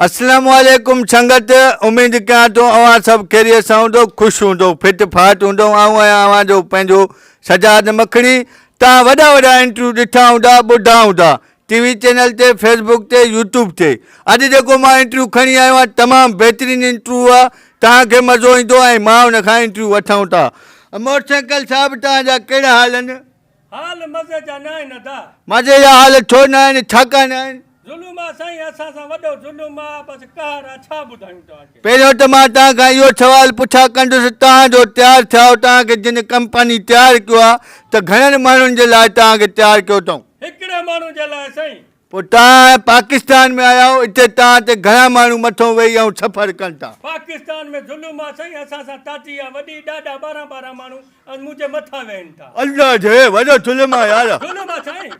अस्सलाम वालेकुम संगत उम्मीद कयां थो अवां सभु खैरियत सां हूंदो ख़ुशि हूंदो फिट फाट हूंदो आहियां अवां जो पंहिंजो सजाद मखणी तव्हां वॾा वॾा इंटरव्यू ॾिठा हूंदा ॿुधा हूंदा टीवी चैनल ते फेसबुक ते यूट्यूब ते अॼु जेको मां इंटरव्यू खणी आयो आहियां तमामु बहितरीनु इंटरव्यू आहे तव्हांखे मज़ो ईंदो ऐं मां हुन खां इंटरव्यू वठूं था मोटरसाइकिल साहिबु तव्हांजा कहिड़ा हाल आहिनि हाल मज़े जा न आहिनि अदा मज़े जा हाल छो न आहिनि छाकाणि न आहिनि ज़ुल्म आहे साईं असां सां वॾो ज़ुल्म आहे बसि कहर आहे छा ॿुधायूं तव्हांखे पहिरियों त मां तव्हां खां इहो सवालु पुछा कंदुसि तव्हांजो तयारु थियो तव्हांखे जिन कंपनी तयारु कयो आहे त घणनि माण्हुनि जे लाइ तव्हांखे तयारु कयो अथऊं हिकिड़े माण्हू जे लाइ साईं पोइ तव्हां पाकिस्तान में आया आहियो हिते तव्हां ते घणा माण्हू मथां वेही ऐं सफ़र कनि था पाकिस्तान में ज़ुल्म आहे साईं असां सां ताती आहे वॾी ॾाढा 12 माण्हू मुंहिंजे मथां वेहनि था अल्लाह जे वॾो ज़ुल्म आहे यार ज़ुल्म आहे साईं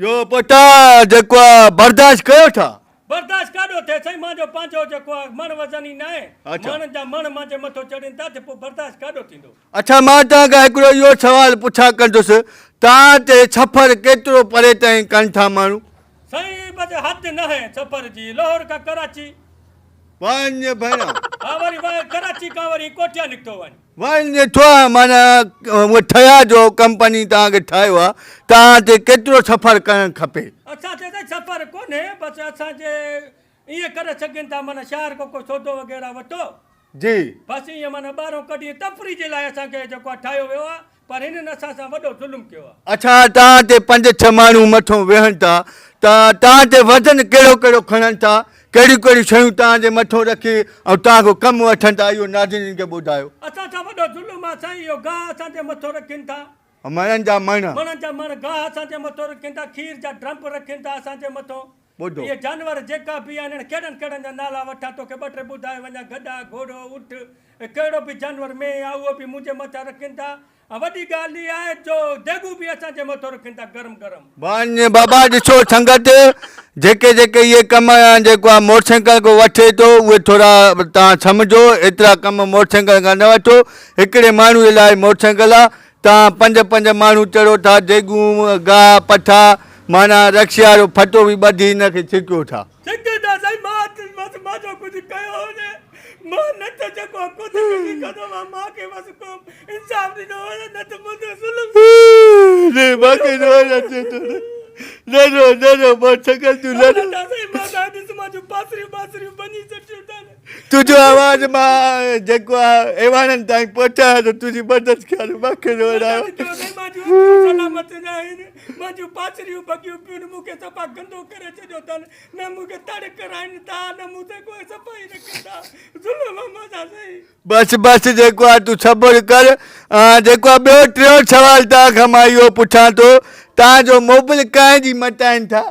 इहो पोइ तव्हां जेको आहे बर्दाश्त कयो था बर्दाश्त काॾो थिए साईं मुंहिंजो पंहिंजो जेको आहे मण वज़न ई न आहे माण्हुनि जा मण मुंहिंजे मथो चढ़नि था त पोइ बर्दाश्त काॾो थींदो अच्छा मां तव्हां खां हिकिड़ो इहो सवालु पुछा कंदुसि तव्हां ते सफ़र केतिरो परे ताईं कनि था माण्हू साईं बसि हद न आहे सफ़र जी लाहौर खां कराची वञ भेण हा वरी कराची खां वरी कोठिया निकितो वञ थो माना उहो ठहिया जो कंपनी तव्हांखे ठाहियो आहे तव्हां ते केतिरो सफ़र करणु खपे असांखे त सफ़र कोन्हे बसि असांजे ईअं करे सघनि था माना शहर को सौदो वग़ैरह वठो जी बसि ईअं माना ॿाहिरों कढी तफ़री जे लाइ असांखे जेको आहे ठाहियो वियो आहे पर हिननि असां सां वॾो ज़ुल्म कयो आहे अच्छा तव्हां ते 5-6 माण्हू मथां वेहनि था त तव्हां ते वज़न कहिड़ो कहिड़ो खणनि था कहिड़ियूं कहिड़ियूं शयूं तव्हांजे मथां रखी ऐं तव्हांखो कमु वठनि था इहो नाज़रीन खे ॿुधायो असां सां वॾो ज़ुल्म आहे साईं इहो गाह असांजे मथां रखनि था मणनि जा मणनि जा मण गाह असांजे मथां रखनि था खीर जा ड्रम्प रखनि था असांजे मथां इहे जानवर जेका बि आहिनि कहिड़नि कहिड़नि जा नाला वठां तोखे ॿ टे ॿुधाए वञा गधा घोड़ो ऊठ कहिड़ो बि जानवर में आहे उहो बि मुंहिंजे मथां रखनि था वॾी ॻाल्हि इहा आहे जो देगू बि असांजे मथां रखनि था गरम वञ बाबा ॾिसो संगत जेके जेके इहे कम जेको आहे मोटरसाइकिल को वठे थो उहे थोरा तव्हां सम्झो एतिरा कम मोटरसाइकिल खां न वठो हिकिड़े माण्हू जे लाइ मोटरसाइकिल आहे तव्हां 5 माण्हू चढ़ो था देगूं गाह पठा माना रक्शा वारो फटो बि ॿधी हिनखे छिकियो था कुझु कयो हुजे मां न त जेको कुझु कंदो मां खे बसि को इंसाफ़ ॾिनो न त मुंहिंजो ज़ुल्म No, मोटरसाइकिल तूं तुंहिंजो आवाज़ मां जेको आहे एवाननि ताईं पहुचायो त तुंहिंजी मदद कयो मूंखे सलामत न आहिनि मुंहिंजूं पासरियूं बगियूं पियूं मूंखे सफ़ा गंदो करे छॾियो अथनि न मूंखे तड़ कराइनि था न मूंखे कोई सफ़ाई रखनि था बसि जेको आहे तूं सब्र कर जेको आहे ॿियो टियों सवालु तव्हां खां मां इहो पुछां थो तव्हांजो मोबाइल कंहिंजी मटाइनि था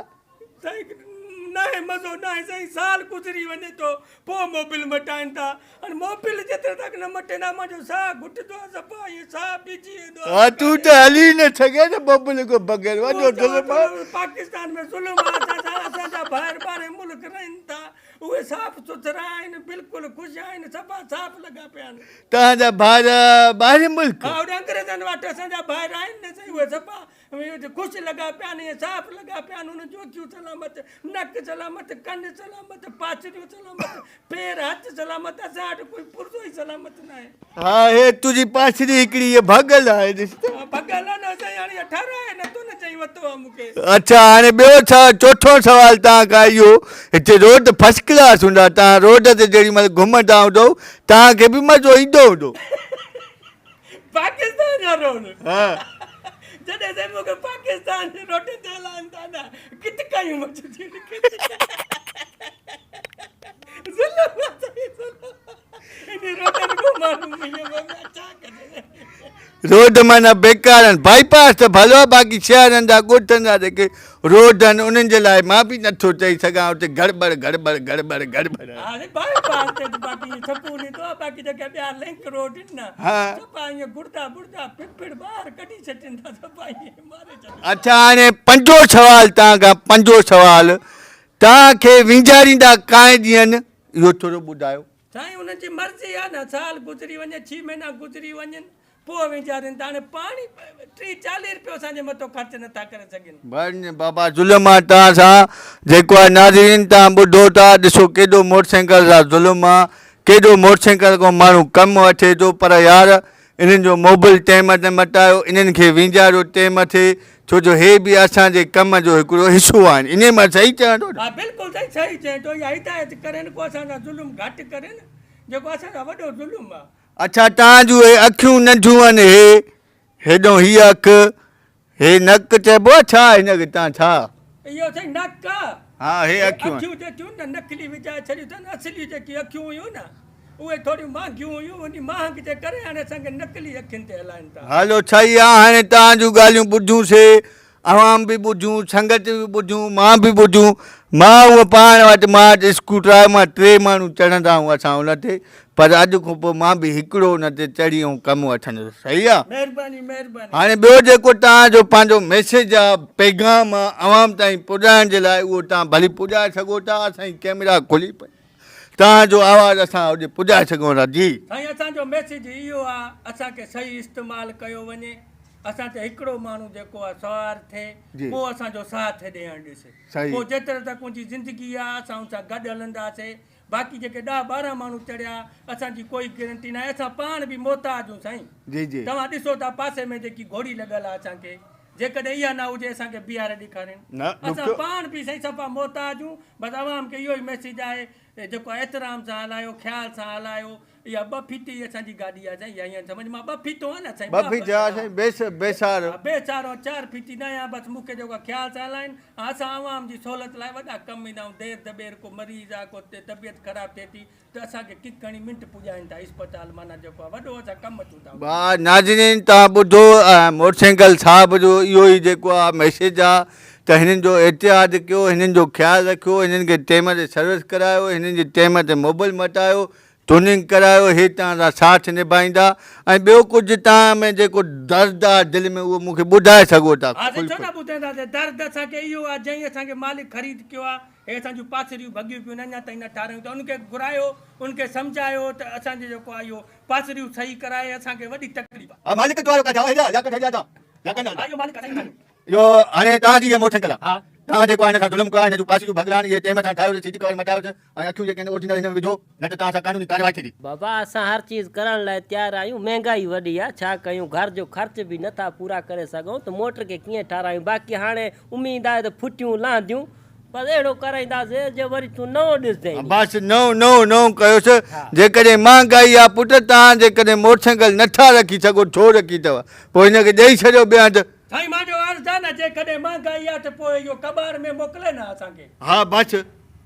न आहे मज़ो न आहे साईं साल गुज़री वञे थो पोइ मोबाइल मटाइनि था हाणे मोबाइल जेतिरे तक न मटे न मुंहिंजो साह घुटंदो आहे सफ़ा इहो साह बिजी वेंदो आहे तूं त हली न सघे न मोबाइल खां बग़ैर वञो पाकिस्तान में ज़ुल्म असांजा ॿाहिरि मुल्क रहनि था उहे साफ़ सुथरा आहिनि बिल्कुलु ख़ुशि आहिनि सफ़ा साफ़ लॻा पिया आहिनि तव्हांजा ॿाहिरि मुल्क हा होॾे अंग्रेज़नि वटि असांजा ॿाहिरि आहिनि न साईं उहे सफ़ा ख़ुशि लॻा पिया आहिनि इहे साफ़ लॻा पिया आहिनि हुननि जो अखियूं सलामत नक सलामत कन सलामत पाचरियूं सलामत पेर हथ सलामत असां वटि कोई पुर्ज़ो ई सलामत न आहे हा हे तुंहिंजी पाचरी हिकिड़ी इहा भॻल आहे भॻल आहे न साईं हाणे 18 आहे न तूं न चई वरितो आहे मूंखे अच्छा हाणे ॿियो छा चोथों सवालु तव्हां खां इहो हिते रोड फर्स्ट क्लास हूंदा तव्हां रोड ते जेॾी महिल घुमंदा हूंदो तव्हांखे बि मज़ो ईंदो हूंदो पाकिस्तान जा रोड हा जॾहिं से मूंखे पाकिस्तान जे रोड ते हलाइनि था न किथे कयूं मचूं रोड माना बेकार आहिनि बाईपास त भलो आहे बाक़ी शहरनि जा ॻोठनि जा जेके रोड आहिनि उन्हनि जे लाइ मां बि नथो चई सघां हुते गड़बड़ अच्छा हाणे 5 सवाल तव्हां खां 5 सवाल तव्हांखे विंजारींदा कांए ॾींहंनि इहो थोरो ॿुधायो साईं हुननि जी मर्ज़ी आहे न साल गुज़री वञे 6 महीना गुज़री वञनि पोइ वीचारनि त हाणे पाणी 30-40 रुपयो असांजे मथां ख़र्च नथा करे सघनि। बस बाबा ज़ुल्म आहे तव्हां सां जेको आहे नाज़रीन तव्हां ॿुधो था ॾिसो केॾो मोटरसाइकिल सां ज़ुल्म आहे केॾो मोटरसाइकिल खां माण्हू कमु वठे थो पर यार इन्हनि जो मोबाइल टाइम ते मटायो इन्हनि खे वींचारो टाइम थिए छो जो हे बि असांजे कम जो हिकिड़ो हिसो आहिनि इन मां सही चवां थो। हा बिल्कुलु सही चए थो इहा हिदायत करनि को असांजा ज़ुल्म घटि करनि जेको असांजा वॾो ज़ुल्म आहे। अच्छा तव्हां जूं हे अखियूं नंढियूं आहिनि हेॾो हीअ अखि हे नक चइबो आहे छा हिनखे तव्हां छा इहो साईं नक हा हे अखियूं जेकियूं न नकली विझाए छॾियूं अथनि असली जेकी अखियूं हुयूं न उहे थोरियूं महांगियूं हुयूं उन महांग जे करे हाणे असांखे नकली अखियुनि ते हलाइनि था। हलो सही आहे हाणे तव्हां जूं ॻाल्हियूं ॿुधूंसीं अवाम बि ॿुधूं संगत बि ॿुधूं मां बि ॿुधूं मां उहो पाण वटि मां स्कूटर मां 3 माण्हू चढ़ंदा आहियूं असां हुन ते पर अॼु खां पोइ मां बि हिकिड़ो हुन ते चढ़ी ऐं कमु वठंदुसि सही आहे। महिरबानी हाणे ॿियो जेको तव्हांजो पंहिंजो मैसेज आहे पैगाम आहे अवाम ताईं पुॼाइण जे लाइ उहो तव्हां भली पुॼाए सघो था असांजी कैमरा खुली पई तव्हांजो आवाज़ु असां होॾे पुॼाए सघूं था जी। साईं असांजो मैसेज इहो आहे असांखे सही इस्तेमालु कयो वञे असां ते हिकिड़ो माण्हू जेको आहे सवार थिए पोइ असांजो साथ ॾियणु ॾिसे पोइ जेतिरे तक मुंहिंजी ज़िंदगी आहे असां हुन सां गॾु हलंदासीं बाक़ी जेके 10-12 माण्हू चढ़िया असांजी कोई गारंटी न आहे असां पाण बि मोहताजूं साईं जी जी तव्हां ॾिसो था पासे में जेकी घोड़ी लॻल आहे असांखे जेकॾहिं इहा न हुजे असांखे बीहारे ॾेखारनि असां पाण बि साईं सफ़ा मोहताजूं बसि अवाम खे इहो ई मैसेज आहे जेको एतिराम सां हलायो ख़्याल सां हलायो इहा 2 फीटी असांजी गाॾी आहे साईं ईअं सम्झ मां 2 फीटो आहे न साईं 2 फीट बेसारो 4 फीटी न आहे बसि मूंखे जेको ख़्याल सां हलाइनि असां अवाम जी सहूलियत लाइ वॾा कमु ईंदा आहियूं देर दबेर को मरीज़ आहे को तबियत ख़राबु थिए थी त असांखे किकणी मिंट पुॼाइनि था इस्पताल माना जेको आहे वॾो असां कमु अचूं था। नाज़रीन तव्हां ॿुधो मोटरसाइकिल साहिब जो इहो ई जेको आहे मैसेज आहे त हिननि जो एहतियात कयो हिननि जो ख़्यालु रखियो हिननि खे टाइम ते सर्विस करायो हिननि जे टाइम ते मोबाइल मटायो ट्यूनिंग करायो हे तव्हां साथ निभाईंदा ऐं ॿियो कुझु तव्हां में जेको दर्द आहे दिलि में उहो मूंखे ॿुधाए सघो था। छो न ॿुधाईंदासीं दर्द असांखे इहो आहे जंहिं असांखे मालिक ख़रीद कयो आहे हे असांजूं पासरियूं भॻियूं पियूं अञा ताईं न ठाहियूं त उनखे घुरायो उनखे सम्झायो त असांजे जेको आहे इहो पासरियूं सही कराए असांखे वॾी तकलीफ़ आहे। इहो हाणे तव्हांजी इहा मोटरसाइकिल आहे तव्हां जेको आहे हिन सां ज़ुल्म कयो आहे हिन जूं पासियूं भॻिड़ान इहे टाइम सां ठाहियो सीटी कवर मटायो ऐं अखियूं जेके ओरिजिनल हिन में विझो न त तव्हां सां कानूनी कार्यवाही थींदी। बाबा असां हर चीज़ करण लाइ तयारु आहियूं महांगाई वॾी आहे छा कयूं घर जो ख़र्च बि नथा पूरा करे सघूं त मोटर खे कीअं ठारायूं बाक़ी हाणे उमेद आहे त फुटियूं लहंदियूं बसि अहिड़ो कराईंदासीं जो वरी तूं नओं ॾिसजांइ बसि नओं कयोसि जेकॾहिं महांगाई आहे पुटु तव्हां जेकॾहिं मोटरसाइकिल नथा रखी सघो छो रखी अथव पोइ हिनखे ॾेई छॾियो ॿिया त साईं मुंहिंजो अर्ज़ु आहे न जेकॾहिं महांगाई आहे त पोइ इहो कबाड़ में मोकिले न असांखे हा बसि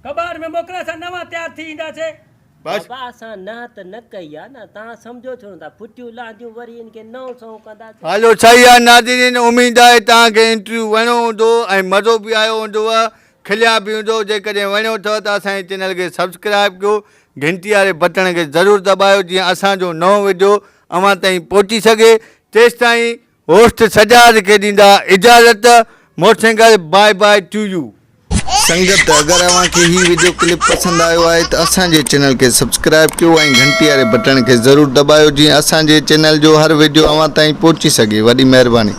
कबाड़ में मोकिले असां नवां तयारु थी ईंदासीं बाबा असां न कई आहे न तव्हां सम्झो छो नथा फुटियूं लहंदियूं वरी इनखे नओं सओं कंदासीं। हलो सही आहे नाज़रीन उमेद आहे तव्हांखे इंटरव्यू वणियो हूंदो ऐं मज़ो बि आयो हूंदव खिलिया बि हूंदो जेकॾहिं वणियो अथव त असांजे चैनल खे सब्सक्राइब कयो घंटी वारे बटण खे ज़रूरु दॿायो जीअं असांजो नओं वीडियो अव्हां ताईं पहुची सघे तेसि ताईं होस्ट सजाद खे ॾींदा इजाज़त motorcycle bye bye to you. संगत अगर अव्हांखे ही वीडियो क्लिप पसंद आयो आहे त असांजे चैनल खे सब्सक्राइब कयो ऐं घंटी वारे बटण खे ज़रूरु दॿायो जीअं असांजे चैनल जो हर वीडियो अव्हां ताईं पहुची सघे। वॾी महिरबानी।